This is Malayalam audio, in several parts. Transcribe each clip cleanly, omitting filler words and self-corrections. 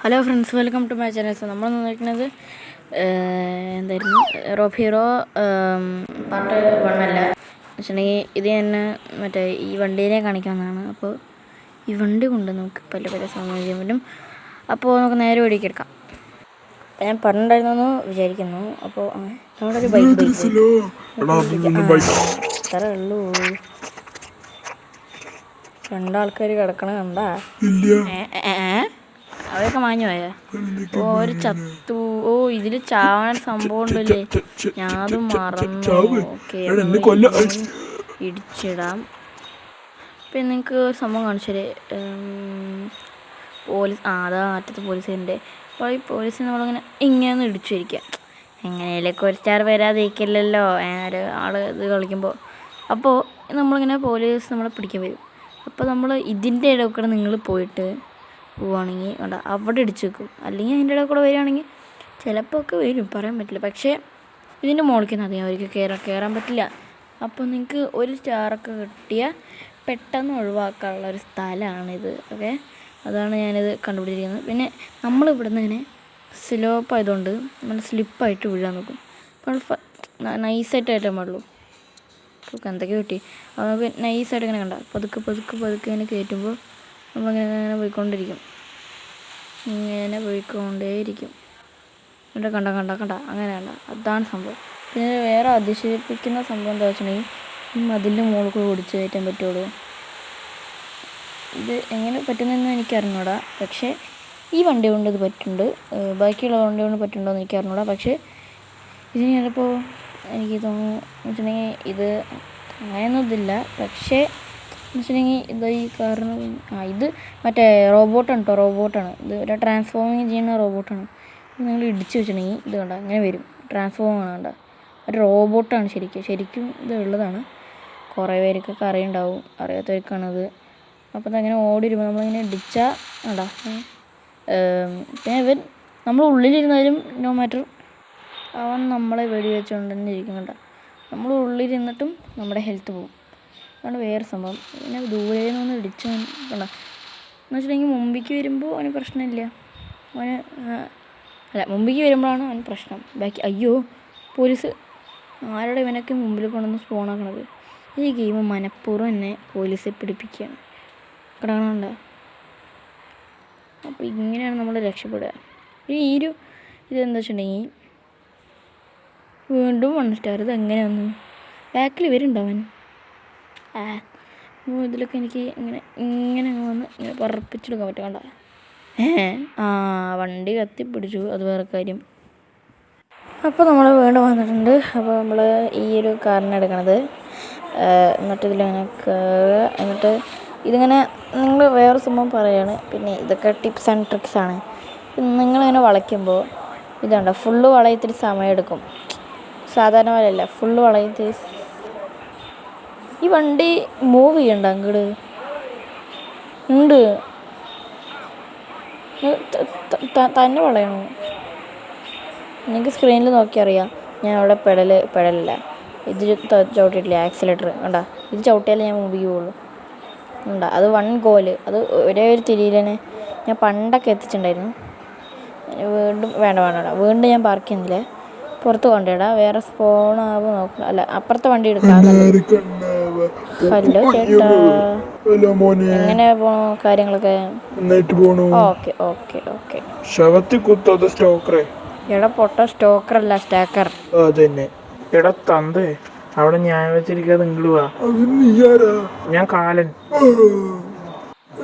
Hello friends, welcome to my channel. നമ്മൾ നോക്കുന്നത് എന്തായിരുന്നു റോബ് ഹീറോ പാർട്ട് 1 അല്ല വെച്ചിട്ടുണ്ടെങ്കിൽ ഇത് തന്നെ മറ്റേ ഈ വണ്ടീനെ കാണിക്കാവുന്നതാണ്. അപ്പോൾ ഈ വണ്ടി കൊണ്ട് നമുക്ക് പല പല സംഭവം ചെയ്യാൻ പറ്റും. അപ്പോൾ നമുക്ക് നേരെ ഓടിക്കെടുക്കാം. ഞാൻ പറഞ്ഞിട്ടുണ്ടായിരുന്നു വിചാരിക്കുന്നു. അപ്പോൾ നമ്മുടെ ഒരു ബൈക്ക് അത്രേ ഉള്ളൂ. രണ്ടാൾക്കാർ കിടക്കണ കണ്ടാ അവരൊക്കെ മാഞ്ഞു പോയാ? ഒരു ചത്തു. ഇതിൽ ചാവാൻ സംഭവം ഉണ്ടല്ലേ, ഞാനതും മറന്നു. ഓക്കെ, ഇടിച്ചിടാം. പിന്നെ നിങ്ങൾക്ക് ഒരു സംഭവം കാണിച്ചാല് പോലീസ് അതാ അറ്റത്ത് പോലീസിൻ്റെ. അപ്പോൾ ഈ പോലീസ് നമ്മളിങ്ങനെ ഇങ്ങനെ ഇടിച്ചു വരിക്കുക. എങ്ങനെയൊക്കെ ഒരു സ്റ്റാർ വരാതിരിക്കില്ലല്ലോ ആൾ ഇത് കളിക്കുമ്പോൾ. അപ്പോൾ നമ്മളിങ്ങനെ പോലീസ് നമ്മളെ പിടിക്കാൻ വരും. അപ്പോൾ നമ്മൾ ഇതിൻ്റെ ഇടയിൽ നിങ്ങൾ പോയിട്ട് പോവുകയാണെങ്കിൽ വേണ്ട അവിടെ ഇടിച്ച് വെക്കും. അല്ലെങ്കിൽ അതിൻ്റെ ഇടയിൽ കൂടെ വരികയാണെങ്കിൽ ചിലപ്പോൾ ഒക്കെ വരും, പറയാൻ പറ്റില്ല. പക്ഷേ ഇതിൻ്റെ മുകളിലേക്ക് അധികം അവർക്ക് കയറാൻ പറ്റില്ല. അപ്പോൾ നിങ്ങൾക്ക് ഒരു സ്റ്റാറൊക്കെ കിട്ടിയാൽ പെട്ടെന്ന് ഒഴിവാക്കാനുള്ള ഒരു സ്ഥലമാണിത്. ഓക്കെ, അതാണ് ഞാനിത് കണ്ടുപിടിച്ചിരിക്കുന്നത്. പിന്നെ നമ്മളിവിടെ നിന്ന് ഇങ്ങനെ സ്ലോപ്പ് ആയതുകൊണ്ട് നമ്മൾ സ്ലിപ്പായിട്ട് വീഴാൻ നോക്കും. അപ്പോൾ നൈസായിട്ടായിട്ടേ പാടുള്ളൂ. അപ്പോൾ എന്തൊക്കെ കിട്ടി നമുക്ക് നൈസായിട്ട് ഇങ്ങനെ കണ്ട പതുക്കെ ഇങ്ങനെ കയറ്റുമ്പോൾ നമ്മളിങ്ങനെ പോയിക്കൊണ്ടേയിരിക്കും. ഇവിടെ കണ്ട അങ്ങനെ കണ്ട. അതാണ് സംഭവം. പിന്നെ വേറെ അതിശയിപ്പിക്കുന്ന സംഭവം എന്താ വെച്ചിട്ടുണ്ടെങ്കിൽ ഈ മതിലിൻ്റെ മുകളിൽ കൂടെ ഓടിച്ച് കയറ്റാൻ പറ്റുള്ളൂ. ഇത് എങ്ങനെ പറ്റുന്നതെന്ന് എനിക്കറിഞ്ഞൂടാ. പക്ഷേ ഈ വണ്ടി കൊണ്ട് ഇത് പറ്റുന്നുണ്ട്. ബാക്കിയുള്ള വണ്ടി കൊണ്ട് പറ്റുന്നുണ്ടോ എന്ന് എനിക്കറിഞ്ഞൂടാ. പക്ഷേ ഇതിന് ചിലപ്പോൾ എനിക്ക് തോന്നുന്നു വെച്ചിട്ടുണ്ടെങ്കിൽ ഇത് അങ്ങനെയൊന്നും ഇതില്ല. പക്ഷേ എന്ന് വെച്ചിട്ടുണ്ടെങ്കിൽ ഇത് ഈ കാറിന് ഇത് മറ്റേ റോബോട്ടാണ് കേട്ടോ. റോബോട്ടാണ് ഇത്. ഒരു ട്രാൻസ്ഫോമിങ് ചെയ്യുന്ന റോബോട്ടാണ്. ഇത് നിങ്ങൾ ഇടിച്ച് വെച്ചിട്ടുണ്ടെങ്കിൽ ഇത് കണ്ട അങ്ങനെ വരും. ട്രാൻസ്ഫോം ആണ് കണ്ട. ഒരു റോബോട്ടാണ് ശരിക്കും ഇത് ഉള്ളതാണ്. കുറേ പേർക്കൊക്കെ അറിയുണ്ടാവും, അറിയാത്തവർക്കാണത്. അപ്പോൾ അതങ്ങനെ ഓടി വരുമ്പോൾ നമ്മളിങ്ങനെ ഇടിച്ചാൽ കണ്ട. പിന്നെ ഇവൻ നമ്മൾ ഉള്ളിലിരുന്നാലും നോ മാറ്റർ അവൻ നമ്മളെ വെടി വെച്ചുകൊണ്ട് തന്നെ ഇരിക്കും. കണ്ട, നമ്മൾ ഉള്ളിലിരുന്നിട്ടും നമ്മുടെ ഹെൽത്ത് പോകും. അതാണ് വേറെ സംഭവം. പിന്നെ ദൂരെ നിന്ന് ഇടിച്ച് കണ്ട എന്ന് വെച്ചിട്ടുണ്ടെങ്കിൽ മുമ്പിലേക്ക് വരുമ്പോൾ അവന് പ്രശ്നമില്ല. മുമ്പിലേക്ക് വരുമ്പോഴാണ് അവന് പ്രശ്നം. ബാക്കി അയ്യോ പോലീസ് ആരുടെ ഇവനൊക്കെ മുമ്പിൽ കൊണ്ടുവന്ന് സ്പോണാക്കണത്. ഈ ഗെയിം മനഃപൂർവ്വം എന്നെ പോലീസെ പിടിപ്പിക്കുകയാണ്. കിടക്കണുണ്ട്. അപ്പോൾ ഇങ്ങനെയാണ് നമ്മൾ രക്ഷപ്പെടുക. ഇതെന്താ വെച്ചിട്ടുണ്ടെങ്കിൽ വീണ്ടും 1 സ്റ്റാർ. ഇത് എങ്ങനെയാന്ന് ബാക്കിൽ വരുന്നുണ്ടവൻ. ഇതിലൊക്കെ എനിക്ക് ഇങ്ങനെ വന്ന് ഇങ്ങനെ പറപ്പിച്ചെടുക്കാൻ പറ്റും. കണ്ട വണ്ടി കത്തിപ്പിടിച്ചു, അത് വേറെ കാര്യം. അപ്പോൾ നമ്മൾ വീണ്ടും വന്നിട്ടുണ്ട്. അപ്പോൾ നമ്മൾ ഈ ഒരു കാറിന് എടുക്കണത്. എന്നിട്ട് ഇതിലിങ്ങനെ കയറുക. എന്നിട്ട് ഇതിങ്ങനെ നിങ്ങൾ വേറെ സംഭവം പറയുകയാണ്. പിന്നെ ഇതൊക്കെ ടിപ്സ് ആൻഡ് ട്രിക്സ് ആണ്. നിങ്ങളിങ്ങനെ വളയ്ക്കുമ്പോൾ ഇതുണ്ട്, ഫുള്ള് വളയത്തിരി സമയം എടുക്കും. സാധാരണ പോലെയല്ല, ഫുള്ള് വളയത്തിരി. ഈ വണ്ടി മൂവ് ചെയ്യണ്ട അങ്ങോട്ട് ഉണ്ട്. തന്നെ വളയണോ? നിങ്ങൾക്ക് സ്ക്രീനിൽ നോക്കി അറിയാം. ഞാൻ അവിടെ പെടലില്ല. ഇത് ചവിട്ടിയിട്ടില്ല ആക്സിലേറ്റർ. കണ്ടാ, ഇത് ചവിട്ടിയാലേ ഞാൻ മൂവ് ചെയ്യുള്ളൂ. ഉണ്ടാ, അത് 1 ഗോല്. അത് ഒരേ ഒരു തിരിയിൽ തന്നെ ഞാൻ പണ്ടൊക്കെ എത്തിച്ചിട്ടുണ്ടായിരുന്നു. വീണ്ടും ഞാൻ പാർക്ക് ചെയ്യുന്നില്ലേ, പുറത്ത് കൊണ്ടിടാം. വേറെ സ്പോണാവും നോക്കണം. അല്ല, അപ്പുറത്തെ വണ്ടി എടുക്കാം. ഹലോ ചേട്ടാ, എങ്ങനെ പോണു കാര്യങ്ങളൊക്കെ? ഓക്കെ. എടാ പൊട്ട, സ്റ്റോക്കർ അല്ല സ്റ്റാക്കർ. എടാ തന്തേ, അവിടെ ഞാൻ വെച്ചിരിക്കാതെ നിങ്ങൾ വാ. ഞാൻ കാലൻ.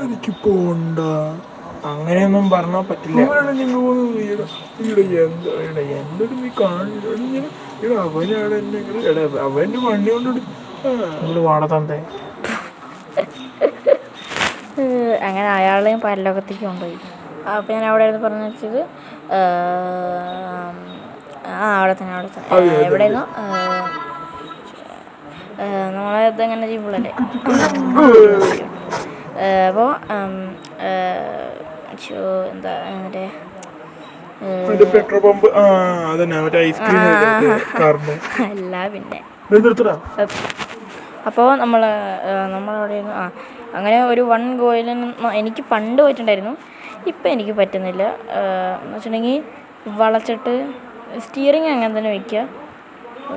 എനിക്ക് പോണ്ട. അങ്ങനെയൊന്നും പറഞ്ഞാൽ പറ്റില്ല. അവന്റെ വണ്ടി കൊണ്ട് വാട തന്തേ. അങ്ങനെ അയാളെയും പരലോകത്തേക്ക് കൊണ്ടുപോയി. അപ്പോൾ ഞാൻ അവിടെ ആയിരുന്നു പറഞ്ഞു വെച്ചത്. അവിടെ തന്നെ എവിടെയായിരുന്നു നമ്മളെ ഇതെങ്ങനെ ചെയ്യുമ്പോഴല്ലേ. അപ്പോൾ എന്താ പെട്രോൾ പമ്പ് അല്ല പിന്നെ. അപ്പോൾ നമ്മളവിടെ അങ്ങനെ ഒരു 1 ഗോയിലിന് എനിക്ക് പണ്ട് പോയിട്ടുണ്ടായിരുന്നു. ഇപ്പം എനിക്ക് പറ്റുന്നില്ല. എന്ന് വെച്ചിട്ടുണ്ടെങ്കിൽ വളച്ചിട്ട് സ്റ്റിയറിങ് അങ്ങനെ തന്നെ വയ്ക്കുക.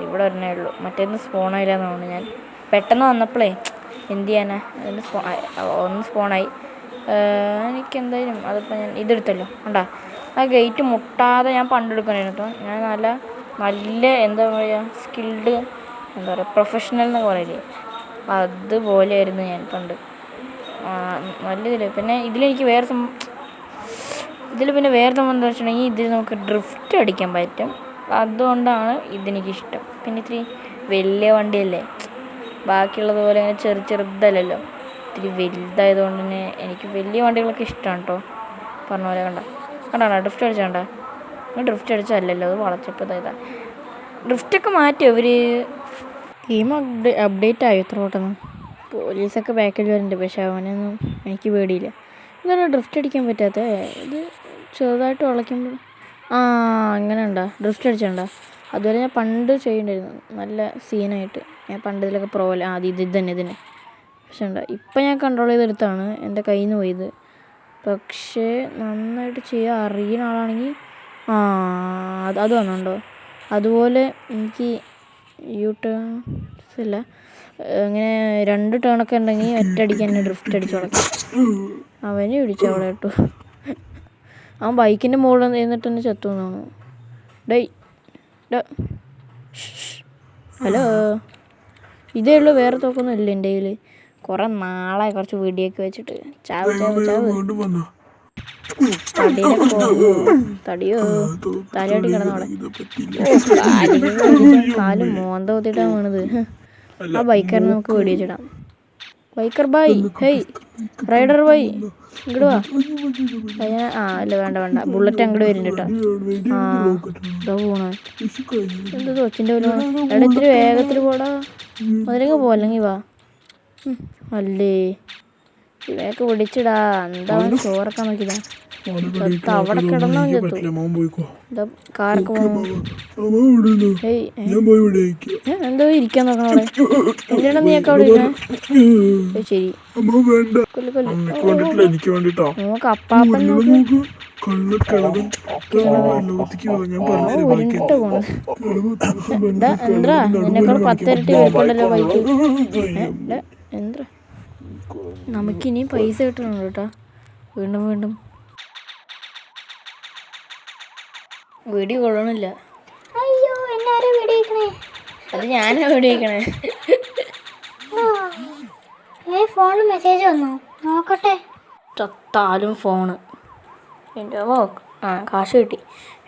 ഇവിടെ ഒരെണ്ണേ ഉള്ളൂ, മറ്റേന്ന് സ്പോണായില്ലെന്ന് തോന്നുന്നു. ഞാൻ പെട്ടെന്ന് വന്നപ്പോഴേ എന്ത് ചെയ്യാനാ, അതിന് ഒന്ന് സ്പോണായി. എനിക്കെന്തായാലും അതിപ്പോൾ ഞാൻ ഇതെടുത്തല്ലോ കണ്ടാ, ആ ഗേറ്റ് മുട്ടാതെ ഞാൻ പണ്ടെടുക്കണമായിരുന്നു. ഞാൻ നല്ല എന്താ പറയുക, സ്കിൽഡ്, എന്താ പറയുക, പ്രൊഫഷണൽ എന്നൊക്കെ പറയില്ലേ, അതുപോലെയായിരുന്നു ഞാൻ പണ്ട്. നല്ല പിന്നെ ഇതിലെനിക്ക് പിന്നെ വേറെ സംഭവം എന്താ വെച്ചിട്ടുണ്ടെങ്കിൽ ഇതിൽ നമുക്ക് ഡ്രിഫ്റ്റ് അടിക്കാൻ പറ്റും. അതുകൊണ്ടാണ് ഇതെനിക്കിഷ്ടം. പിന്നെ ഇത്തിരി വലിയ വണ്ടിയല്ലേ, ബാക്കിയുള്ളതുപോലെ അങ്ങനെ ചെറുതല്ലല്ലോ, ഇത്തിരി വലുതായതുകൊണ്ട് തന്നെ എനിക്ക് വലിയ വണ്ടികളൊക്കെ ഇഷ്ടമാണ് കേട്ടോ. പറഞ്ഞ പോലെ കണ്ടോ ഡ്രിഫ്റ്റ് അടിച്ചാണ്ട, ഡ്രിഫ്റ്റ് അടിച്ചല്ലല്ലോ, അത് വളച്ചപ്പോൾ ഇതാ ഡ്രിഫ്റ്റൊക്കെ മാറ്റി അവർ. ഗെയിം അപ്ഡേറ്റ് ആയോ ഇത്ര പെട്ടെന്ന്? പോലീസൊക്കെ ബാക്കിൽ വരുന്നുണ്ട്, പക്ഷെ അവനൊന്നും എനിക്ക് പേടിയില്ല. എന്താണ് ഡ്രിഫ്റ്റ് അടിക്കാൻ പറ്റാത്ത? ഇത് ചെറുതായിട്ട് വളയ്ക്കുമ്പോൾ അങ്ങനെ ഉണ്ടോ, ഡ്രിഫ്റ്റ് അടിച്ചുണ്ടോ? അതുപോലെ ഞാൻ പണ്ട് ചെയ്യണ്ടായിരുന്നു, നല്ല സീനായിട്ട്. ഞാൻ പണ്ട് ഇതിലൊക്കെ ഇത് തന്നെ. പക്ഷെ ഉണ്ടോ, ഇപ്പം ഞാൻ കൺട്രോൾ ചെയ്തെടുത്താണ്, എൻ്റെ കയ്യിൽ നിന്ന് പോയത്. പക്ഷേ നന്നായിട്ട് ചെയ്യാൻ അറിയുന്ന ആളാണെങ്കിൽ അത് വന്നുണ്ടോ. അതുപോലെ എനിക്ക് യൂട്ടേൺസ് ഇല്ല, അങ്ങനെ 2 ടേണൊക്കെ ഉണ്ടെങ്കിൽ ഒറ്റയടിക്ക് തന്നെ ഡ്രിഫ്റ്റ് അടിച്ച് വളയ്ക്കും. അവന് പിടിച്ചു അവിടെ ഇട്ടു. അവൻ ബൈക്കിൻ്റെ മുകളിൽ നിന്നിട്ട് തന്നെ ചത്തു എന്നാണ്. ഹലോ, ഇതേ ഉള്ളൂ, വേറെ തോക്കൊന്നും ഇല്ല എൻ്റെ കയ്യിൽ. കുറേ നാളായി കുറച്ച് വീഡിയോയൊക്കെ വെച്ചിട്ട്. ചാവ് തടിയോ തലയാട്ടി കിടന്നോടെ. കാലും മോന്ത കുത്തിയിട്ടാണ് വീണത്. ആ ബൈക്കറിന് നമുക്ക് വെടിവെച്ചിടാം. ബൈക്കർ ബായ്, ഹേയ് റൈഡർ ബായ്, ഇങ്ങോട്ട് വാ. അല്ല വേണ്ട, ബുള്ളറ്റ് അങ്ങോട്ട് വരുന്നുണ്ട് കേട്ടോ. ഇതാ പോണേ, എന്താ കൊച്ചിൻ്റെ പോലെ പോണേ. എടാ ഇത്തിരി വേഗത്തിൽ പോടാ, അതിലേക്ക് പോല്ലെങ്കിൽ വാ. അല്ലേ ഇവയൊക്കെ പിടിച്ചിടാ, എന്താ ചോറക്കാൻ നോക്കിയതാ. അവിടെ കിടന്നോ ചെത്തു. കാറൊക്കെ പോണു. എന്തോ ഇരിക്കാൻ നോക്കണം അവിടെ. എന്തിനാ നീയൊക്കെ അവിടെ ഇരിക്കണേ? ശരി നോക്ക്, അപ്പാപ്പൻ നോക്ക്. ഉരുണ്ടിട്ട് പോണു. എന്താ നിന്നെക്കാൾ 10 ഇരട്ടി വലിപ്പമുണ്ടല്ലോ ബൈക്ക്. എന്താ, നമുക്കിനിയും പൈസ കിട്ടണം കേട്ടോ, വീണ്ടും വീഡിയോ കൊള്ളണില്ല. അയ്യോ, എന്നാരും വീഡിയോക്കണേ. അത് ഞാനാ വീഡിയോക്കണേ. ഫോണിൽ മെസ്സേജ് വന്നു, നോക്കട്ടെ. ചത്താലും ഫോണ് എൻ്റെ കാശ് കിട്ടി.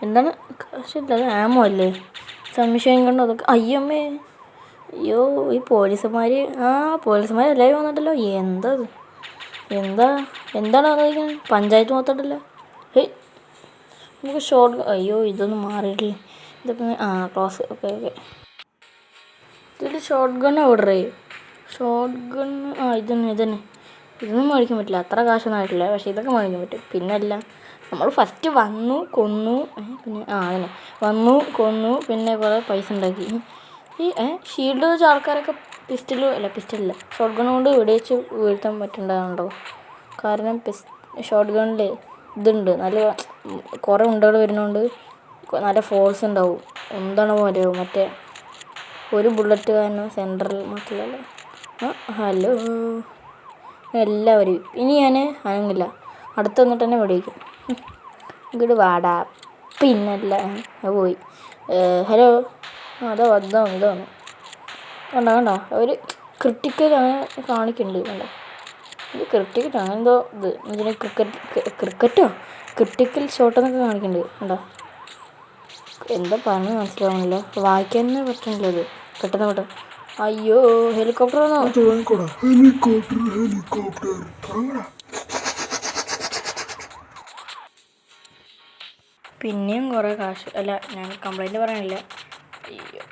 എന്താണ് കാശില്ല, അത് ആമോ അല്ലേ, സംശയം കൊണ്ട് അതൊക്കെ. അയ്യമ്മേ, അയ്യോ ഈ പോലീസുമാർ എല്ലാവരും വന്നിട്ടല്ലോ. എന്താണ് വന്നിരിക്കുന്നത്? പഞ്ചായത്ത് മൊത്തമുണ്ടല്ലോ. നമുക്ക് അയ്യോ ഇതൊന്നും മാറിയിട്ടില്ല. ഇതൊക്കെ ക്ലോസ്. ഓക്കെ ഇതിൽ ഷോർട്ട് ഗൺ ഓർഡർ ചെയ്യും. ഷോർട്ട് ഗൺ ഇതന്നെ. ഇതൊന്നും മേടിക്കാൻ പറ്റില്ല, അത്ര കാശൊന്നും ആയിട്ടില്ല. പക്ഷേ ഇതൊക്കെ മേടിക്കാൻ പറ്റും. പിന്നല്ല, നമ്മൾ ഫസ്റ്റ് വന്നു കൊന്നു, പിന്നെ അതന്നെ കൊന്നു, പിന്നെ കുറേ പൈസ ഉണ്ടാക്കി. ഈ ഷീൽഡ് വെച്ച ആൾക്കാരൊക്കെ പിസ്റ്റലില്ല ഷോർട്ട് ഗൺ കൊണ്ട് വെടിവെച്ച് വീഴ്ത്താൻ പറ്റുന്നതാണല്ലോ. കാരണം ഷോർട്ട് ഗണ്ണിൽ ഇതുണ്ട്, നല്ല കുറേ ഉണ്ടകൾ വരുന്നതുകൊണ്ട് നല്ല ഫോഴ്സ് ഉണ്ടാവും. എന്താണ് പോലെ മറ്റേ ഒരു ബുള്ളറ്റ് കാരണം സെൻട്രൽ മാത്രമല്ല. ഹലോ എല്ലാവരും, ഇനി ഞാൻ അനങ്ങില്ല, അടുത്ത് വന്നിട്ട് തന്നെ വെടിവെക്കും. ഇങ്ങോട്ട് വാടാ. പിന്നല്ല പോയി. ഹലോ ഇതാണ് കണ്ടോ അവർ ക്രിട്ടിക്കൽ അങ്ങനെ കാണിക്കുന്നുണ്ട്. കണ്ടോ, ഇത് ക്രിട്ടിക്കൽ അങ്ങനെ എന്തോ ഇതിന് ക്രിട്ടിക്കൽ ഷോട്ട് എന്നൊക്കെ കാണിക്കുന്നുണ്ട്. കണ്ടോ, എന്താ പറഞ്ഞ് മനസ്സിലാവുന്നില്ല, വായിക്കാൻ തന്നെ പറ്റുന്നില്ല. ഇത് പെട്ടെന്ന് അയ്യോ ഹെലികോപ്റ്റർ വന്നോ. പിന്നെയും കുറേ കാശ്. അല്ല, ഞാൻ കംപ്ലൈൻറ്റ് പറയാനില്ല. അയ്യോ,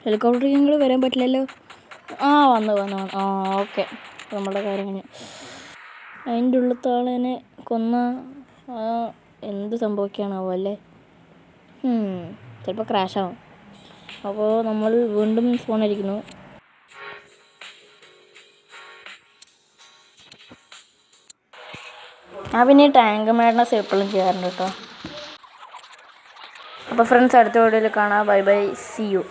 ഹെലികോപ്റ്ററിൽ നിങ്ങൾ വരാൻ പറ്റില്ലല്ലോ. വന്നു ഓക്കെ, നമ്മുടെ കാര്യം കഴിഞ്ഞു. അതിൻ്റെ ഉള്ളിലത്തെ ആളെന്നെ കൊന്ന എന്ത് സംഭവിക്കുകയാണാവോ അല്ലേ. ചിലപ്പോൾ ക്രാഷാവും. അപ്പോൾ നമ്മൾ വീണ്ടും ഫോണിരിക്കുന്നു. ഞാൻ പിന്നെ ഈ ടാങ്ക് മാഡ്നസ് എപ്പോഴും ചെയ്യാറുണ്ട് കേട്ടോ. അപ്പോൾ ഫ്രണ്ട്സ് അടുത്ത വീഡിയോയിൽ കാണാം. Bye bye, see U.